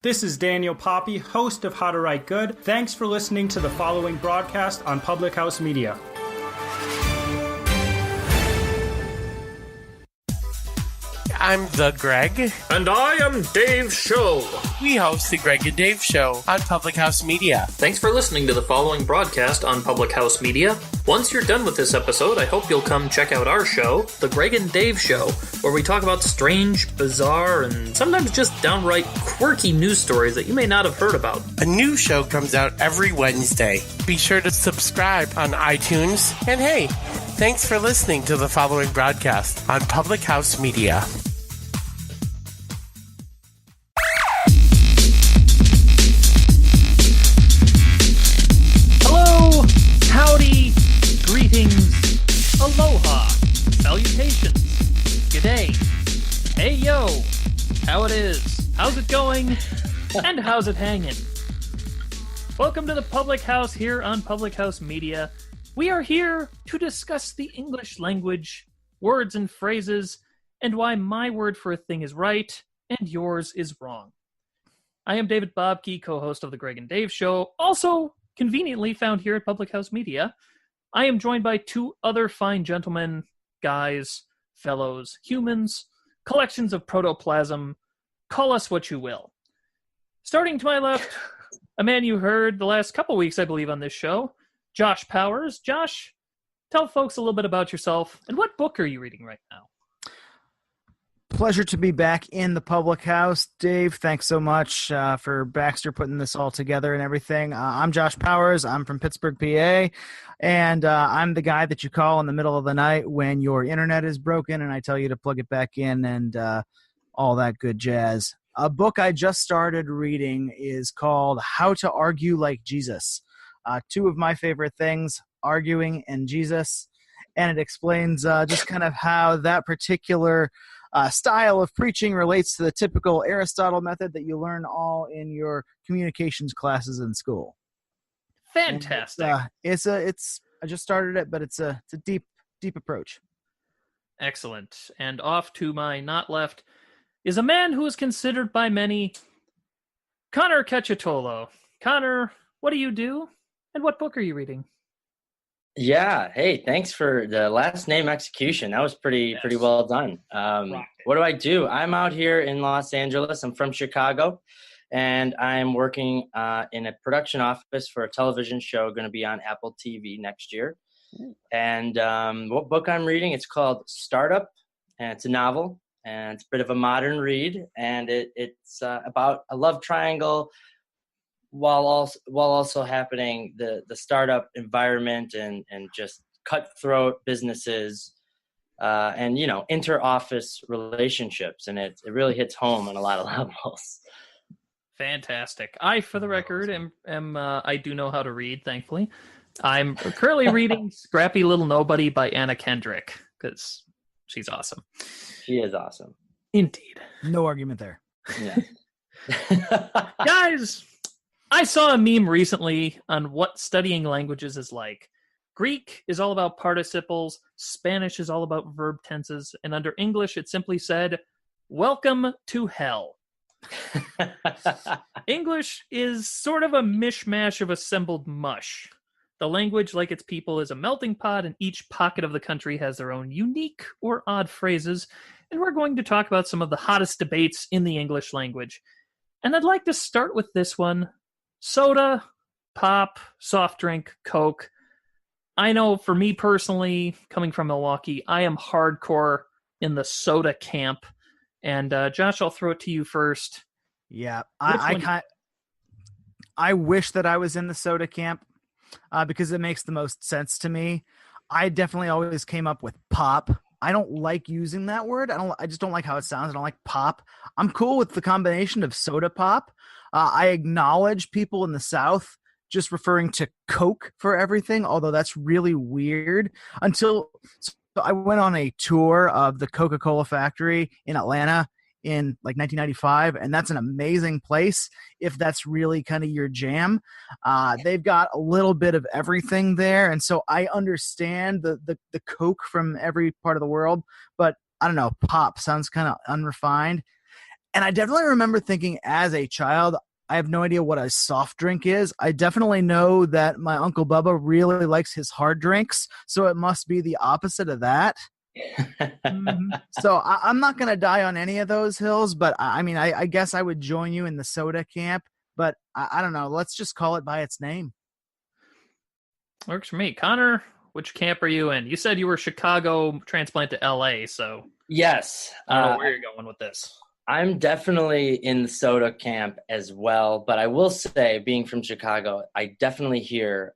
This is Daniel Poppy, host of How to Write Good. Thanks for listening to the following broadcast on Public House Media. I'm the Greg. And I am Dave Show. We host the Greg and Dave Show on Public House Media. Thanks for listening to the following broadcast on Public House Media. Once you're done with this episode, I hope you'll come check out our show, The Greg and Dave Show, where we talk about strange, bizarre, and sometimes just downright quirky news stories that you may not have heard about. A new show comes out every Wednesday. Be sure to subscribe on iTunes. And hey, thanks for listening to the following broadcast on Public House Media. Howdy, greetings, aloha, salutations, g'day, hey yo, how it is, how's it going, and how's it hanging? Welcome to the Public House here on Public House Media. We are here to discuss the English language, words and phrases, and why my word for a thing is right and yours is wrong. I am David Bobke, co-host of The Greg and Dave Show, also conveniently found here at Public House Media. I am joined by two other fine gentlemen, guys, fellows, humans, collections of protoplasm. Call us what you will. Starting to my left, a man you heard the last couple weeks, I believe, on this show, Josh Powers. Josh, tell folks a little bit about yourself, and what book are you reading right now? Pleasure to be back in the Public House. Dave, thanks so much for Baxter putting this all together and everything. I'm Josh Powers. I'm from Pittsburgh, PA, and I'm the guy that you call in the middle of the night when your internet is broken and I tell you to plug it back in and all that good jazz. A book I just started reading is called How to Argue Like Jesus. Two of my favorite things, arguing and Jesus, and it explains just kind of how that particular style of preaching relates to the typical Aristotle method that you learn all in your communications classes in school. Fantastic. I just started it, but it's a deep approach. Excellent. And off to my not left is a man who is considered by many Connor Cacciottolo. Connor, what do you do? And what book are you reading? Yeah. Hey, thanks for the last name execution. That was pretty well done. What do I do? I'm out here in Los Angeles. I'm from Chicago, and I'm working in a production office for a television show going to be on Apple TV next year. And what book I'm reading, it's called Startup, and it's a novel, and it's a bit of a modern read, and it's about a love triangle while also happening the startup environment and just cutthroat businesses and inter-office relationships, and it really hits home on a lot of levels. Fantastic. I, for the record, am I do know how to read, thankfully. I'm currently reading Scrappy Little Nobody by Anna Kendrick because she's awesome. She is awesome. Indeed. No argument there. Yeah. Guys, I saw a meme recently on what studying languages is like. Greek is all about participles, Spanish is all about verb tenses, and under English it simply said, "Welcome to hell." English is sort of a mishmash of assembled mush. The language, like its people, is a melting pot, and each pocket of the country has their own unique or odd phrases, and we're going to talk about some of the hottest debates in the English language. And I'd like to start with this one. Soda, pop, soft drink, Coke. I know for me personally, coming from Milwaukee, I am hardcore in the soda camp. And Josh, I'll throw it to you first. Yeah, I wish that I was in the soda camp because it makes the most sense to me. I definitely always came up with pop. I don't like using that word. I just don't like how it sounds. I don't like pop. I'm cool with the combination of soda pop. I acknowledge people in the South just referring to Coke for everything, although that's really weird. So I went on a tour of the Coca-Cola factory in Atlanta in like 1995, and that's an amazing place if that's really kind of your jam. They've got a little bit of everything there, and so I understand the Coke from every part of the world, but I don't know, pop sounds kind of unrefined. And I definitely remember thinking as a child, I have no idea what a soft drink is. I definitely know that my Uncle Bubba really likes his hard drinks, so it must be the opposite of that. So I'm not going to die on any of those hills, but I mean, I guess I would join you in the soda camp, but I don't know. Let's just call it by its name. Works for me. Connor, which camp are you in? You said you were Chicago transplant to LA, so Yes. I don't know where you're going with this. I'm definitely in the soda camp as well, but I will say, being from Chicago, I definitely hear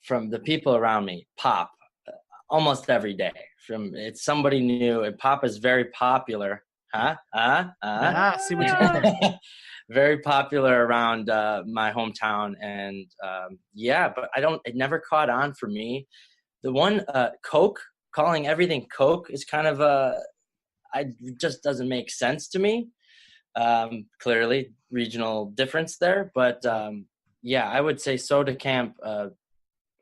from the people around me, pop, almost every day. It's somebody new, and pop is very popular. See what you did. Very popular around my hometown, and but it never caught on for me. The one Coke, calling everything Coke is kind of just doesn't make sense to me. Clearly regional difference there, but I would say soda camp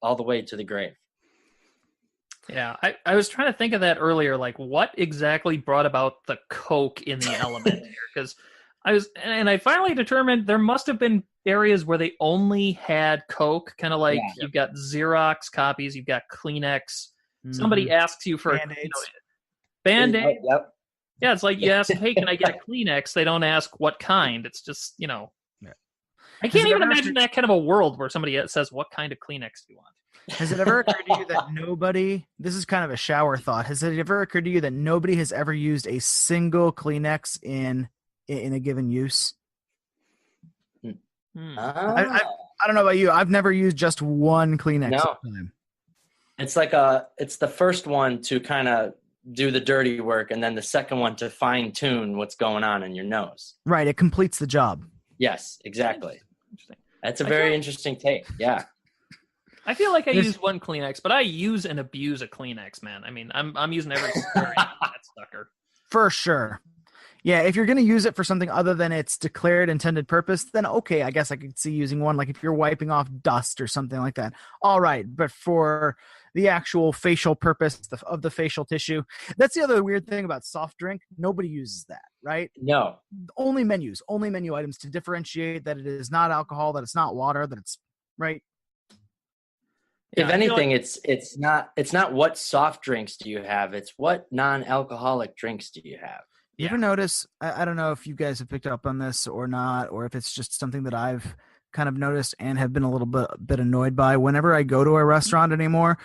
all the way to the grave. Yeah, I was trying to think of that earlier, like what exactly brought about the Coke in the element here, because I finally determined there must have been areas where they only had Coke, kind of like you've got Xerox copies, you've got Kleenex. Somebody asks you for Band-Aid. Yep. Yeah, it's like you ask, hey, can I get a Kleenex? They don't ask what kind. It's just, I can't even imagine that kind of a world where somebody says, what kind of Kleenex do you want? Has it ever occurred to you that this is kind of a shower thought, has it ever occurred to you that nobody has ever used a single Kleenex in a given use? I don't know about you. I've never used just one Kleenex at a time. It's the first one to kind of do the dirty work, and then the second one to fine tune what's going on in your nose. Right. It completes the job. Yes, exactly. That's a very interesting take. Yeah. I feel like I use one Kleenex, but I use and abuse a Kleenex, man. I mean, I'm using every variant of that sucker. For sure. Yeah, if you're going to use it for something other than its declared intended purpose, then okay, I guess I could see using one, like if you're wiping off dust or something like that. All right, but for the actual facial purpose of the facial tissue, that's the other weird thing about soft drink. Nobody uses that, right? No. Only menu items to differentiate that it is not alcohol, that it's not water, that it's right. If anything, it's not what soft drinks do you have, it's what non-alcoholic drinks do you have. You ever notice, I don't know if you guys have picked up on this or not, or if it's just something that I've kind of noticed and have been a little bit annoyed by. Whenever I go to a restaurant anymore,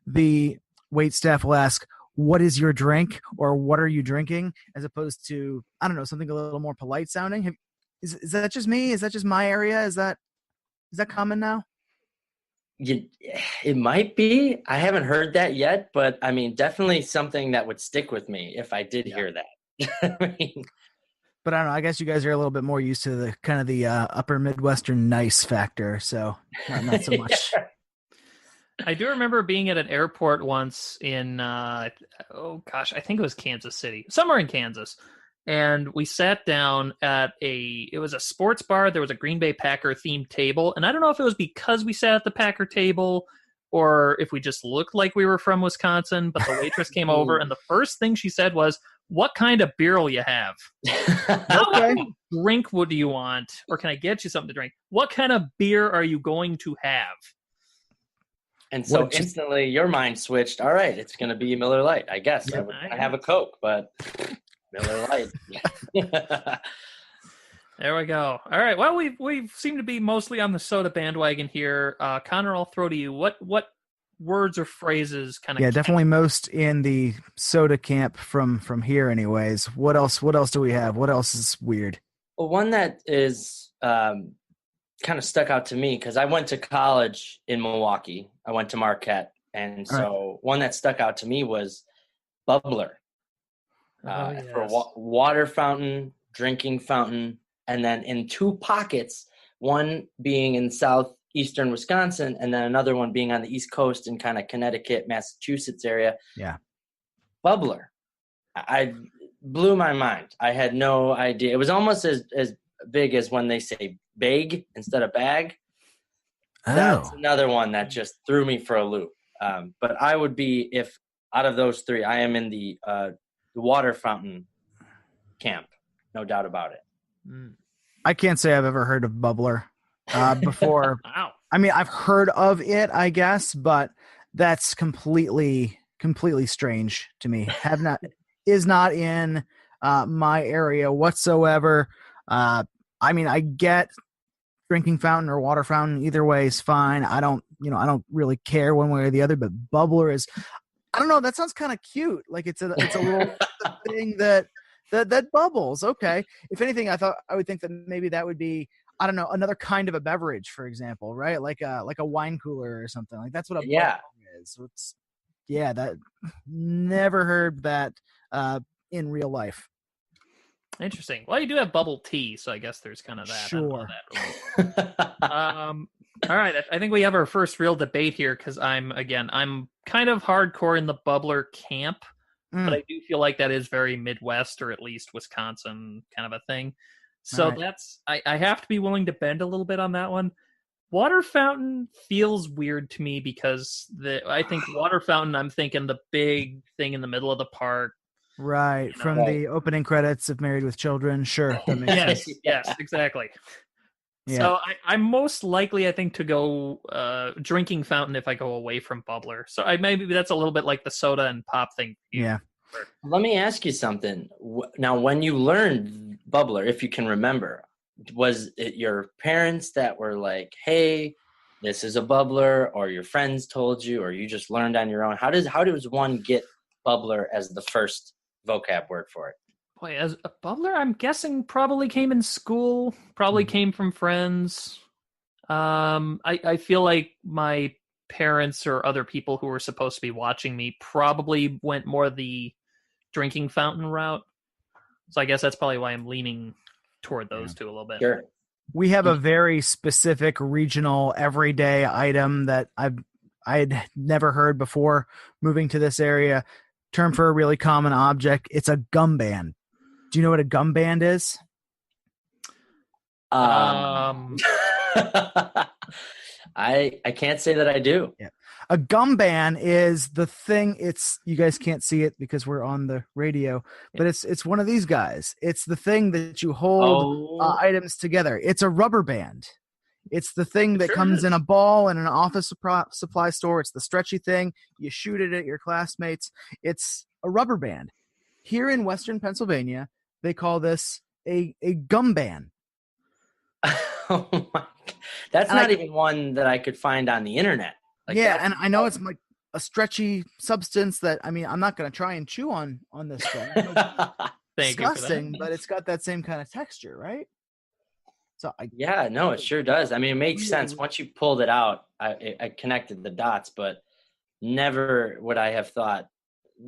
the wait staff will ask, what is your drink? Or what are you drinking? As opposed to, I don't know, something a little more polite sounding. Is that just me? Is that just my area? Is that common now? It might be. I haven't heard that yet, but I mean, definitely something that would stick with me if I did hear that. But I don't know. I guess you guys are a little bit more used to the kind of the upper Midwestern nice factor, so not so much. I do remember being at an airport once in, I think it was Kansas City, somewhere in Kansas. And we sat down at it was a sports bar. There was a Green Bay Packer themed table. And I don't know if it was because we sat at the Packer table or if we just looked like we were from Wisconsin, but the waitress came over and the first thing she said was, what kind of beer will you have? What kind of drink do you want? Or can I get you something to drink? What kind of beer are you going to have? And so instantly your mind switched. All right, it's going to be Miller Lite, I guess. Yeah, I have a Coke, but Miller Lite. There we go. All right. Well, we seem to be mostly on the soda bandwagon here. Connor, I'll throw to you. What words or phrases kind of? Yeah, definitely most in the soda camp from here, anyways. What else do we have? What else is weird? Well, one that is kind of stuck out to me because I went to college in Milwaukee. I went to Marquette, and so one that stuck out to me was bubbler. Yes. For water fountain, drinking fountain, and then in two pockets, one being in southeastern Wisconsin, and then another one being on the East Coast in kind of Connecticut, Massachusetts area. Yeah. Bubbler. I blew my mind. I had no idea. It was almost as big as when they say bag instead of bag. That's another one that just threw me for a loop. But I would be, if out of those three, I am in the water fountain camp. No doubt about it. I can't say I've ever heard of bubbler before. Wow. I mean, I've heard of it, I guess, but that's completely strange to me. Is not in my area whatsoever. I mean, I get drinking fountain or water fountain, either way is fine. I don't really care one way or the other, but bubbler is, I don't know, that sounds kind of cute. Like it's a little thing that bubbles. Okay. If anything, I would think that maybe that would be, I don't know, another kind of a beverage, for example, right? Like a wine cooler or something. Like that's what a bubbler is. So that never heard that in real life. Interesting. Well, you do have bubble tea, so I guess there's kind of that. Sure. All right. I think we have our first real debate here because I'm kind of hardcore in the bubbler camp, but I do feel like that is very Midwest or at least Wisconsin kind of a thing. So that's I have to be willing to bend a little bit on that one. Water fountain feels weird to me because I think water fountain, I'm thinking the big thing in the middle of the park. Right. From the opening credits of Married with Children. Sure. That makes sense. Yes, exactly. Yeah. So I'm most likely, I think, to go drinking fountain if I go away from bubbler. So maybe that's a little bit like the soda and pop thing. Yeah. Let me ask you something. Now, when you learned bubbler, if you can remember, was it your parents that were like, hey, this is a bubbler, or your friends told you, or you just learned on your own? How does one get bubbler as the first vocab word for it? Boy, as a bubbler, I'm guessing probably came in school, probably came from friends. I feel like my parents or other people who were supposed to be watching me probably went more the drinking fountain route. So I guess that's probably why I'm leaning toward those two a little bit. Sure. We have a very specific regional everyday item that I'd never heard before moving to this area. Term for a really common object. It's a gum band. Do you know what a gum band is? I can't say that I do. Yeah. A gum band is the thing. You guys can't see it because we're on the radio, but it's one of these guys. It's the thing that you hold items together. It's a rubber band. It's the thing that comes in a ball in an office supply store. It's the stretchy thing. You shoot it at your classmates. It's a rubber band. Here in Western Pennsylvania, they call this a gum band. Oh my God. That's not even one that I could find on the internet. And I know it's like a stretchy substance that, I mean, I'm not going to try and chew on this thing. Disgusting, but it's got that same kind of texture, right? So it sure does. I mean, it makes sense. Once you pulled it out, I connected the dots, but never would I have thought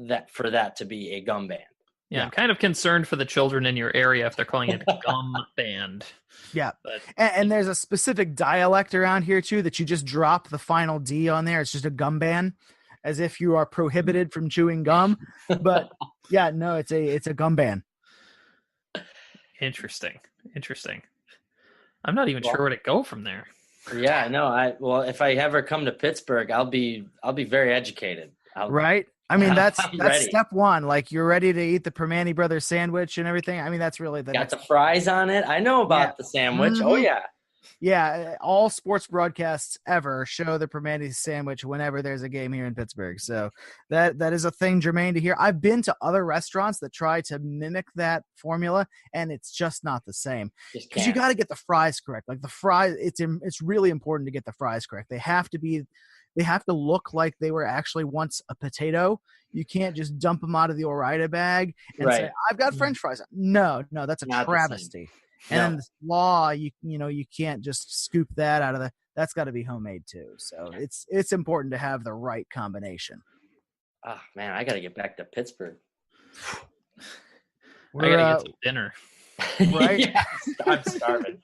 that for that to be a gum band. Yeah, I'm kind of concerned for the children in your area if they're calling it a gum band. Yeah, but, and there's a specific dialect around here too that you just drop the final D on there. It's just a gum band, as if you are prohibited from chewing gum. But yeah, no, it's a gum band. Interesting. I'm not even sure where to go from there. Yeah, no, if I ever come to Pittsburgh, I'll be very educated. Right? I mean, that's step one. Like, you're ready to eat the Permane Brothers sandwich and everything. I mean, that's really got the fries on it. I know about the sandwich. Mm-hmm. Oh yeah. Yeah, all sports broadcasts ever show the Permane sandwich whenever there's a game here in Pittsburgh. So that is a thing germane to here. I've been to other restaurants that try to mimic that formula, and it's just not the same. Because you got to get the fries correct. Like the fries, it's really important to get the fries correct. They have to look like they were actually once a potato. You can't just dump them out of the Ore-Ida bag and say, I've got French fries. No, that's a travesty. And then this law, you can't just scoop that out of that's got to be homemade too. So it's important to have the right combination. Oh man, I got to get back to Pittsburgh. I got to get some dinner. Right? Yeah, I'm starving.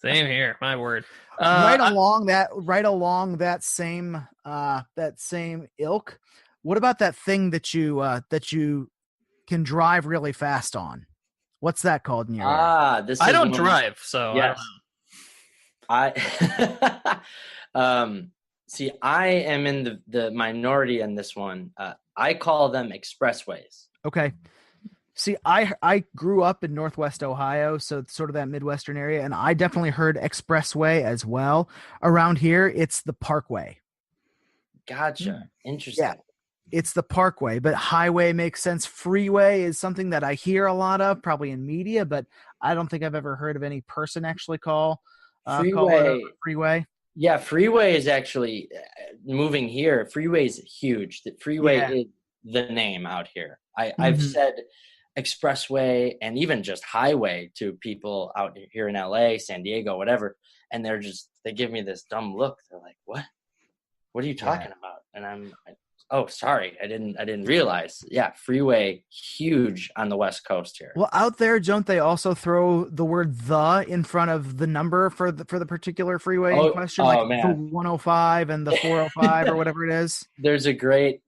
Same here, my word. Right along that same ilk. What about that thing that you can drive really fast on? What's that called in your area? I don't drive, so yes. I see. I am in the minority in this one. I call them expressways. Okay. See, I grew up in Northwest Ohio, so it's sort of that Midwestern area, and I definitely heard expressway as well. Around here, it's the Parkway. Gotcha. Interesting. Yeah, it's the Parkway, but highway makes sense. Freeway is something that I hear a lot of, probably in media, but I don't think I've ever heard of any person actually call it a freeway. Yeah, freeway is actually moving here. Freeway is huge. The freeway is the name out here. I've said expressway and even just highway to people out here in LA, San Diego, whatever, and they give me this dumb look. They're like, what are you talking about? And oh, sorry, I didn't realize. Yeah, freeway, huge on the West Coast here. Well, out there, don't they also throw the word "the" in front of the number for the particular freeway in question, like the 105 and the 405 or whatever it is? There's a great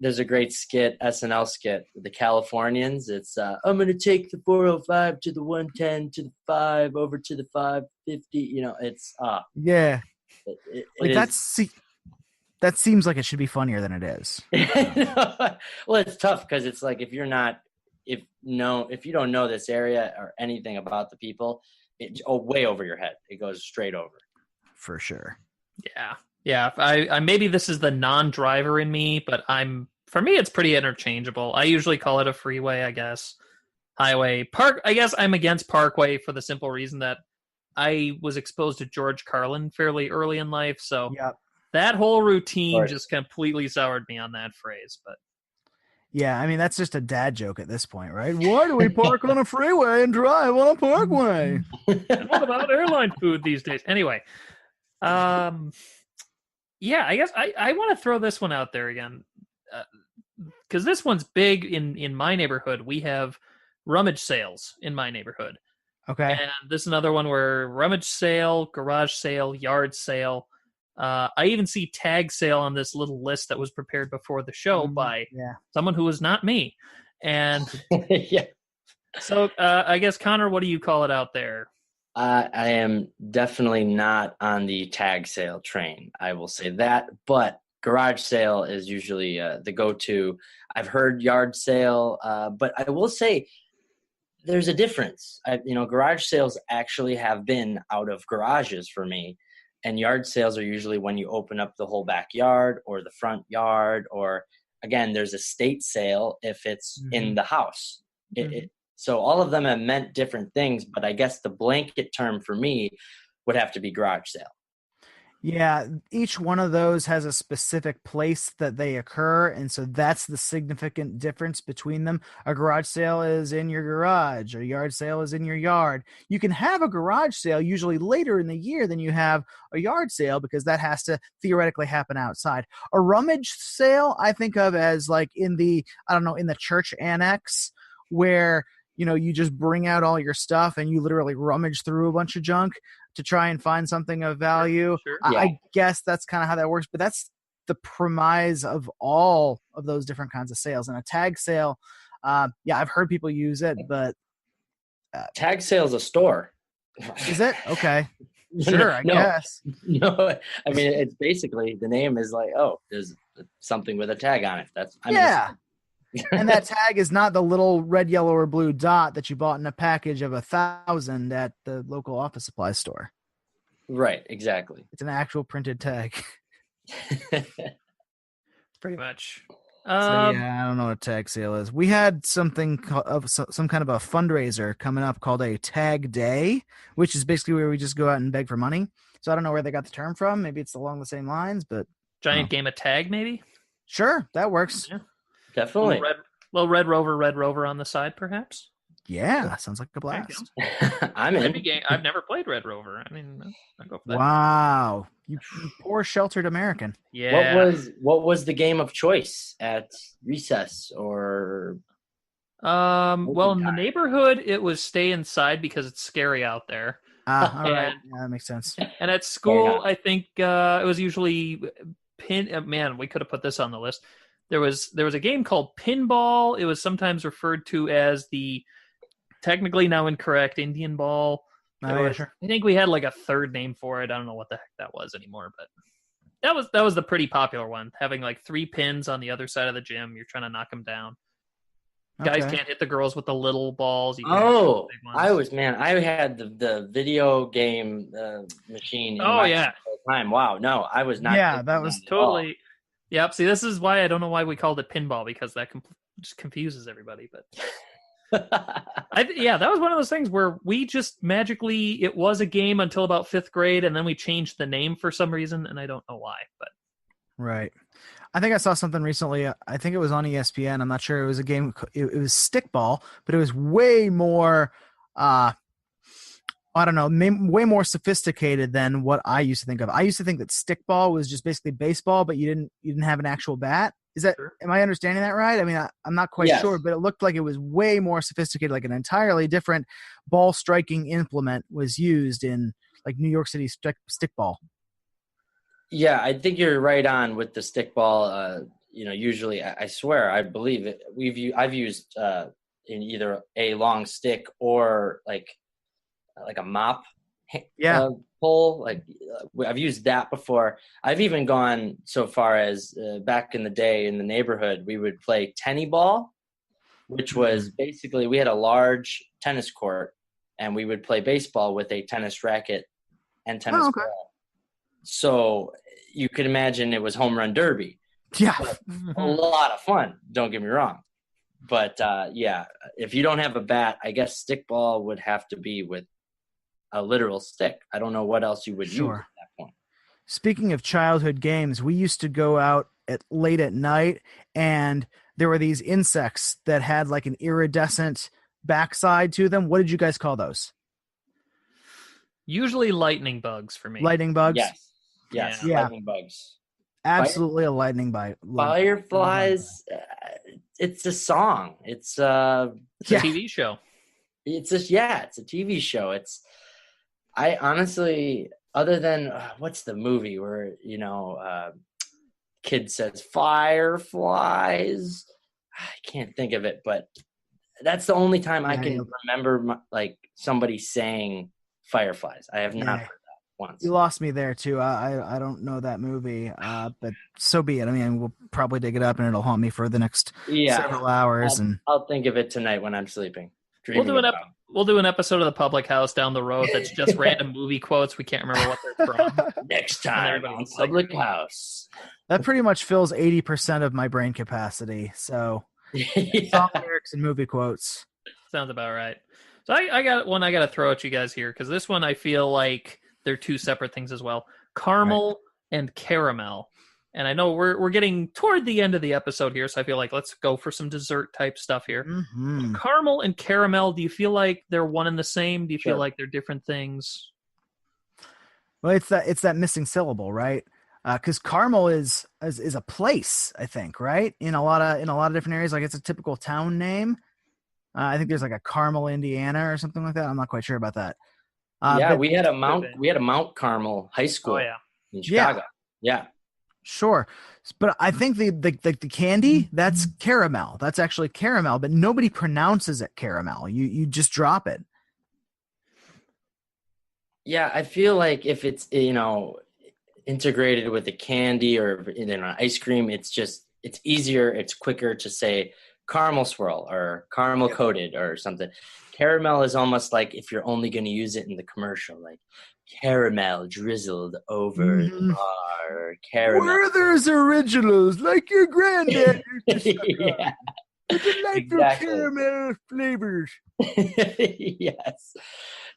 skit, SNL skit, with the Californians. It's I'm gonna take the 405 to the 110 to the 5 over to the 550. You know, it's yeah, it that's. That seems like it should be funnier than it is. Well, it's tough because it's like if you don't know this area or anything about the people, it's way over your head. It goes straight over. For sure. Yeah. I maybe this is the non-driver in me, but for me it's pretty interchangeable. I usually call it a freeway, I guess. Highway. Park. I guess I'm against Parkway for the simple reason that I was exposed to George Carlin fairly early in life, so. Yep. That whole routine just completely soured me on that phrase, but yeah, I mean that's just a dad joke at this point, right? Why do we park on a freeway and drive on a parkway? And what about airline food these days? Anyway, yeah, I guess I want to throw this one out there again because this one's big in my neighborhood. We have rummage sales in my neighborhood. Okay, and this is another one where rummage sale, garage sale, yard sale. I even see tag sale on this little list that was prepared before the show by someone who was not me. And so I guess, Connor, what do you call it out there? I am definitely not on the tag sale train. I will say that. But garage sale is usually the go-to. I've heard yard sale, but I will say there's a difference. Garage sales actually have been out of garages for me. And yard sales are usually when you open up the whole backyard or the front yard, or again, there's a state sale if it's in the house. So all of them have meant different things, but I guess the blanket term for me would have to be garage sale. Yeah, each one of those has a specific place that they occur, and so that's the significant difference between them. A garage sale is in your garage, a yard sale is in your yard. You can have a garage sale usually later in the year than you have a yard sale because that has to theoretically happen outside. A rummage sale I think of as like in the church annex where you just bring out all your stuff and you literally rummage through a bunch of junk to try and find something of value. Sure. I guess that's kind of how that works, but that's the premise of all of those different kinds of sales. And a tag sale, I've heard people use it, but tag sale is a store. Is it? Okay. Sure, I guess. No, I mean, it's basically, the name is like, there's something with a tag on it. And that tag is not the little red, yellow, or blue dot that you bought in a package of 1,000 at the local office supply store. Right, exactly. It's an actual printed tag. Pretty much. I don't know what a tag sale is. We had something of some kind of a fundraiser coming up called a tag day, which is basically where we just go out and beg for money. So I don't know where they got the term from. Maybe it's along the same lines, but giant game of tag, maybe. Sure, that works. Yeah. Definitely. Little Red Rover on the side, perhaps. Yeah, sounds like a blast. I'm in. I've never played Red Rover. I mean, I'll go for that. Wow, you poor sheltered American. Yeah. What was the game of choice at recess or? Well, in the neighborhood, it was stay inside because it's scary out there. All right, yeah, that makes sense. And at school, I think it was usually man, we could have put this on the list. There was a game called Pinball. It was sometimes referred to as the technically now incorrect Indian Ball. Sure. I think we had like a third name for it. I don't know what the heck that was anymore, but that was the pretty popular one. Having like 3 pins on the other side of the gym, you're trying to knock them down. Guys Okay. can't hit the girls with the little balls. You can Oh, hit the big ones. I had the video game machine in Oh, my yeah. time. Wow, no, I was not. Yeah, taking that was at all. Totally. Yep. See, this is why I don't know why we called it pinball, because that just confuses everybody. But that was one of those things where we just magically, it was a game until about 5th grade, and then we changed the name for some reason, and I don't know why. But right. I think I saw something recently. I think it was on ESPN. I'm not sure. It was a game. It was stickball, but it was way more. I don't know, way more sophisticated than what I used to think of. I used to think that stickball was just basically baseball, but you didn't have an actual bat. Is that? Sure. Am I understanding that right? I mean, I'm not quite Yes. sure, but it looked like it was way more sophisticated. Like an entirely different ball striking implement was used in like New York City stickball. Yeah, I think you're right on with the stickball. Usually, I swear, I believe it. I've used in either a long stick or like a mop pole. Like I've used that before. I've even gone so far as back in the day in the neighborhood, we would play tenny ball, which was basically we had a large tennis court and we would play baseball with a tennis racket and tennis ball. So you could imagine it was home run derby. Yeah. A lot of fun. Don't get me wrong. But if you don't have a bat, I guess stickball would have to be with a literal stick. I don't know what else you would use at that point. Speaking of childhood games, we used to go out late at night, and there were these insects that had like an iridescent backside to them. What did you guys call those? usually lightning bugs for me. Lightning bugs? Yes. Yeah. Lightning bugs. Absolutely a lightning bug. Fireflies. It's a song. It's a TV show. It's a TV show. I honestly, other than what's the movie where kid says fireflies? I can't think of it, but that's the only time I can remember somebody saying fireflies. I have not heard that once. You lost me there too. I don't know that movie, but so be it. I mean, we'll probably dig it up and it'll haunt me for the next several hours. I'll think of it tonight when I'm sleeping. We'll do an episode of the Public House down the road that's just random movie quotes. We can't remember what they're from. Next time on Public House. That pretty much fills 80% of my brain capacity. So song lyrics and movie quotes. Sounds about right. So I got one I got to throw at you guys here, because this one I feel like they're two separate things as well. Caramel and caramel. And I know we're getting toward the end of the episode here, so I feel like let's go for some dessert type stuff here. Mm-hmm. Caramel and caramel, do you feel like they're one and the same? Do you feel like they're different things? Well, it's that missing syllable, right? Because caramel is a place, I think, right? In a lot of different areas, like it's a typical town name. I think there's like a Carmel, Indiana, or something like that. I'm not quite sure about that. We had a Mount Carmel High School in Chicago. Yeah. Sure. But I think the candy, that's caramel. That's actually caramel, but nobody pronounces it caramel. You just drop it. Yeah, I feel like if it's, integrated with a candy or ice cream, it's easier, it's quicker to say caramel swirl or caramel coated or something. Caramel is almost like if you're only going to use it in the commercial, like caramel drizzled over the bar, or caramel. Werther's Originals, like your granddad used to yeah. with delightful caramel flavors. Yes.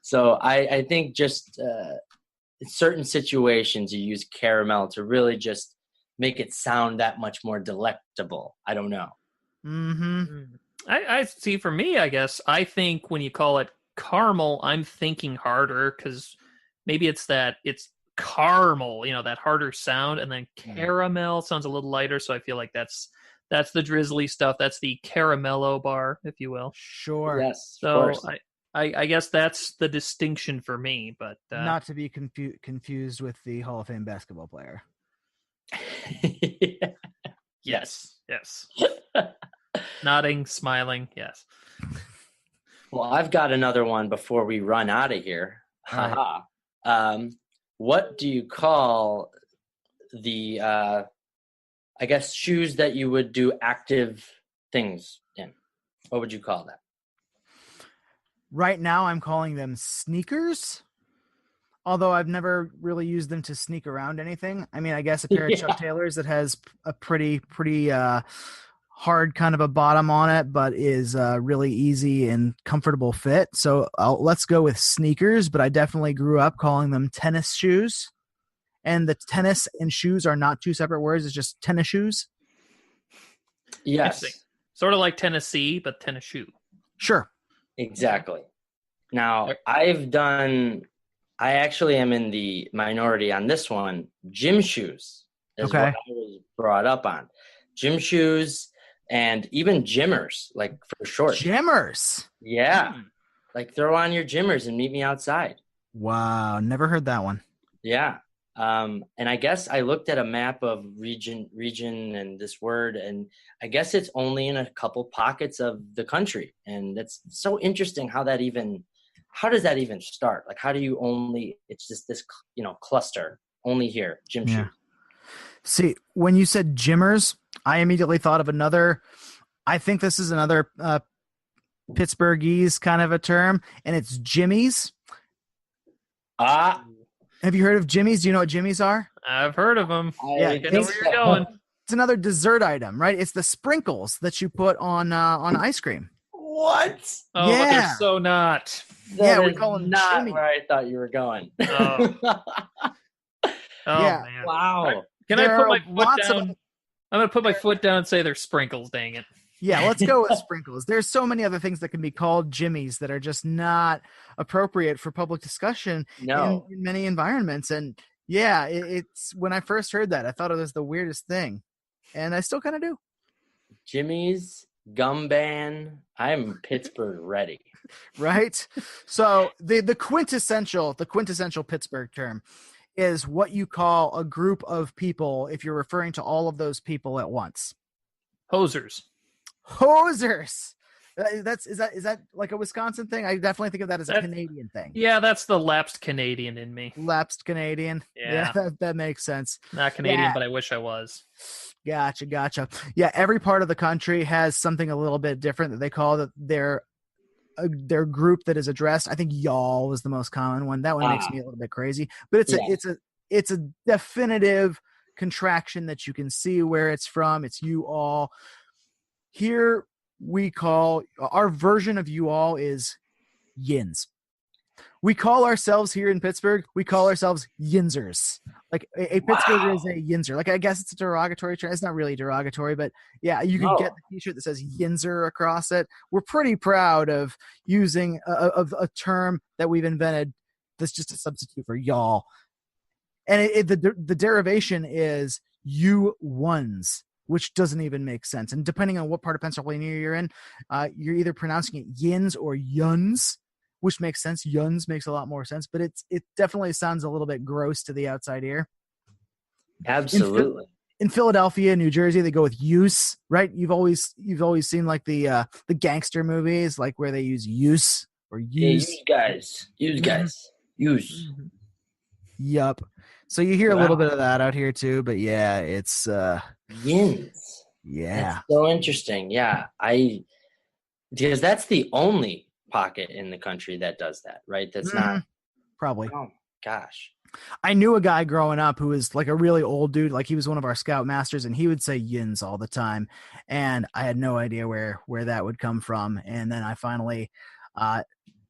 So I think just in certain situations you use caramel to really just make it sound that much more delectable. I don't know. Mm-hmm. I see. For me, I guess I think when you call it caramel, I'm thinking harder, because maybe it's caramel, that harder sound, and then caramel sounds a little lighter. So I feel like that's the drizzly stuff. That's the caramello bar, if you will. Sure. Yes. So I guess that's the distinction for me, but not to be confused with the Hall of Fame basketball player. Yes. Nodding, smiling, yes. Well, I've got another one before we run out of here. Right. What do you call the, I guess, shoes that you would do active things in? What would you call that? Right now, I'm calling them sneakers. Although I've never really used them to sneak around anything. I mean, I guess a pair of Chuck Taylors that has a pretty hard kind of a bottom on it, but is really easy and comfortable fit. So let's go with sneakers, but I definitely grew up calling them tennis shoes. And the tennis and shoes are not two separate words. It's just tennis shoes. Yes. Sort of like Tennessee, but tennis shoe. Sure. Exactly. Now, I actually am in the minority on this one. Gym shoes is what I was brought up on. Gym shoes and even gymmers, like for short. Gymmers? Yeah. Like throw on your gymmers and meet me outside. Wow. Never heard that one. Yeah. And I guess I looked at a map of region and this word, and I guess it's only in a couple pockets of the country. And it's so interesting how does that even start? Like, how do you it's just this, cluster only here, gym shoes. See, when you said gymmers, I immediately thought of I think this is another Pittsburghese kind of a term, and it's jimmies. Have you heard of jimmies? Do you know what jimmies are? I've heard of them. Yeah, I know where you're going. It's another dessert item, right? It's the sprinkles that you put on ice cream. What? Oh, yeah. But they're so not. We call them not Jimmy. Where I thought you were going. Oh, yeah. Man. Wow. Can I put my foot down? I'm going to put my foot down and say they're sprinkles, dang it. Yeah, let's go with sprinkles. There's so many other things that can be called jimmies that are just not appropriate for public discussion in many environments. And yeah, it's when I first heard that, I thought it was the weirdest thing. And I still kind of do. Jimmy's, gum ban. I'm Pittsburgh ready. Right? So the quintessential Pittsburgh term is what you call a group of people if you're referring to all of those people at once. Hosers. Is that like a Wisconsin thing? I definitely think of that as a Canadian thing. Yeah, that's the lapsed Canadian in me. Lapsed Canadian. Yeah, that makes sense. Not Canadian, but I wish I was. Gotcha. Yeah, every part of the country has something a little bit different that they call their group that is addressed. I think y'all is the most common one. That one makes me a little bit crazy, but it's a definitive contraction that you can see where it's from. It's you all. Here we call our version of you all is yinz. We call ourselves here in Pittsburgh, we call ourselves yinzers. Like a Pittsburgher is a yinzer. Like I guess it's a derogatory term. It's not really derogatory, but yeah, you can get the t-shirt that says yinzer across it. We're pretty proud of using a term that we've invented that's just a substitute for y'all. And the derivation is you ones, which doesn't even make sense. And depending on what part of Pennsylvania you're in, you're either pronouncing it yins or yuns, which makes sense. Yuns makes a lot more sense, but it definitely sounds a little bit gross to the outside ear. Absolutely. In Philadelphia, New Jersey, they go with use, right? You've always seen like the gangster movies, like where they use use or use. Yeah, use guys. Yup. So you hear a little bit of that out here too, but yeah, it's yins. Yeah. That's so interesting. Yeah. Because that's the only pocket in the country that does that, right? That's not probably. Oh gosh. I knew a guy growing up who was like a really old dude, like he was one of our scout masters, and he would say yins all the time. And I had no idea where that would come from. And then I finally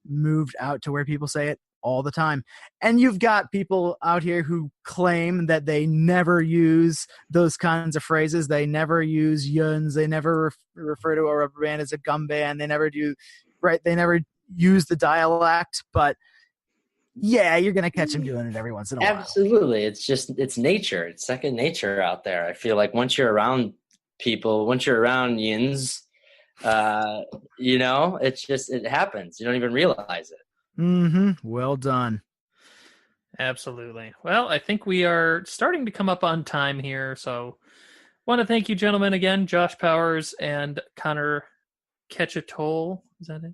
moved out to where people say it all the time. And you've got people out here who claim that they never use those kinds of phrases. They never use yuns. They never refer to a rubber band as a gum band. They never do, right? They never use the dialect, but yeah, you're going to catch them doing it every once in a while. Absolutely. It's nature. It's second nature out there. I feel like once you're around people, once you're around yins, it happens. You don't even realize it. Well done. Absolutely. Well, I think we are starting to come up on time here, so want to thank you gentlemen again, Josh Powers and Connor Cacciottolo. Is that it?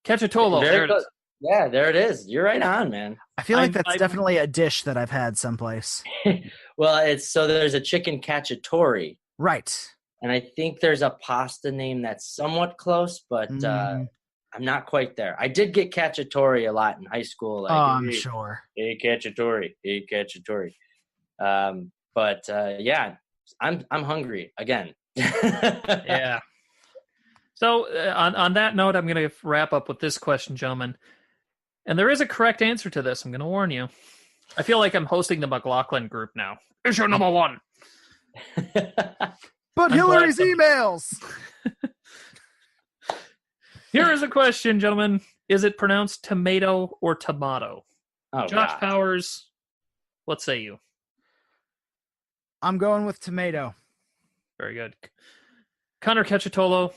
Cacciottolo. There it is. Yeah, there it is. You're right on, man. I feel like that's definitely a dish that I've had someplace. Well, there's a chicken cacciatore. Right. And I think there's a pasta name that's somewhat close, but I'm not quite there. I did get cacciatore a lot in high school. Like, I'm sure. Hey, cacciatore. Hey, cacciatore. But yeah, I'm hungry again. Yeah. So on that note, I'm going to wrap up with this question, gentlemen. And there is a correct answer to this. I'm going to warn you. I feel like I'm hosting the McLaughlin group now. Issue number 1. But Hillary's emails. Here is a question, gentlemen. Is it pronounced tomato or tomato? Oh, Josh God. Powers, what say you? I'm going with tomato. Very good. Connor Cacciottolo,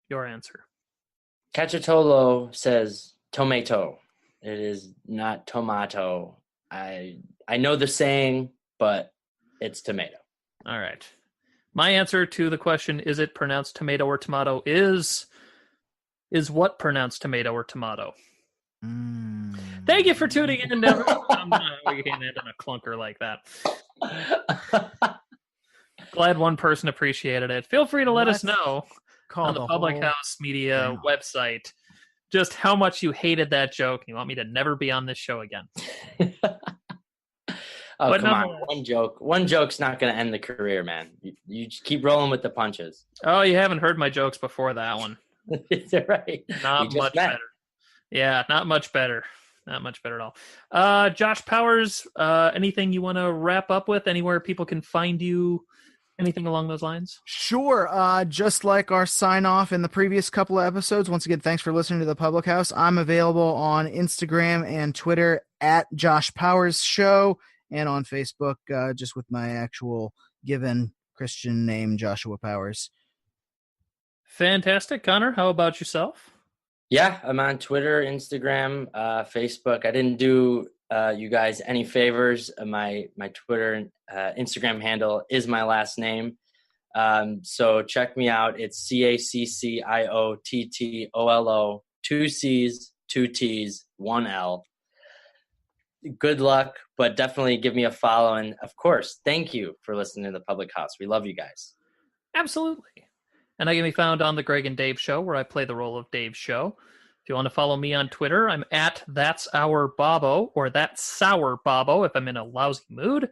your answer. Cacciottolo says tomato. It is not tomato. I know the saying, but it's tomato. All right. My answer to the question, is it pronounced tomato or tomato, is what pronounced tomato or tomato? Thank you for tuning in. I'm not going to end in a clunker like that. Glad one person appreciated it. Feel free to let us know on the Public House Media website just how much you hated that joke. You want me to never be on this show again. Oh, come on. One joke's not going to end the career, man. You just keep rolling with the punches. Oh, you haven't heard my jokes before that one. Right. Not much better. Yeah, not much better. Not much better at all. Josh Powers, anything you want to wrap up with? Anywhere people can find you? Anything along those lines? Sure. Just like our sign off in the previous couple of episodes, once again, thanks for listening to the Public House. I'm available on Instagram and Twitter at Josh Powers Show, and on Facebook, just with my actual given Christian name, Joshua Powers. Fantastic. Connor, how about yourself? Yeah, I'm on Twitter, Instagram, Facebook. I didn't do you guys any favors. My Twitter and Instagram handle is my last name. So check me out. It's CACCIOTTOLO, 2 C's, 2 T's, 1 L. Good luck, but definitely give me a follow. And of course, thank you for listening to the Public House. We love you guys. Absolutely. And I can be found on the Greg and Dave Show, where I play the role of Dave Show. If you want to follow me on Twitter, I'm at That's Our Bobo, or That's Sour Bobo if I'm in a lousy mood.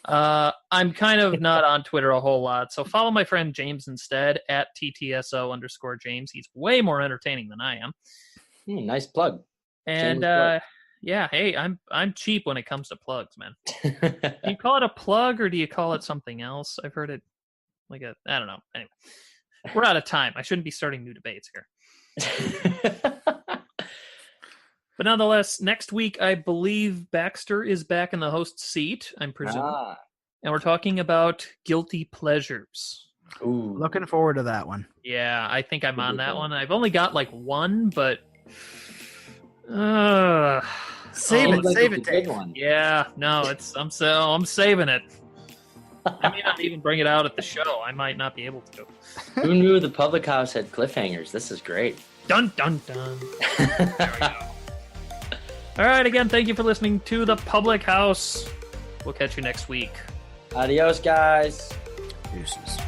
I'm kind of not on Twitter a whole lot, so follow my friend James instead, at TTSO_James. He's way more entertaining than I am. Nice plug. And yeah, hey, I'm cheap when it comes to plugs, man. Do you call it a plug or do you call it something else? I've heard it like I don't know. Anyway, we're out of time. I shouldn't be starting new debates here. But nonetheless, next week, I believe Baxter is back in the host seat, I'm presuming. And we're talking about guilty pleasures. Ooh. Looking forward to that one. Yeah, I think I'm on that one. I've only got like one, but save it, Dave. Yeah, no, I'm saving it. I may not even bring it out at the show. I might not be able to. Who knew the Public House had cliffhangers? This is great. Dun, dun, dun. There we go. All right, again, thank you for listening to the Public House. We'll catch you next week. Adios, guys. Deuces.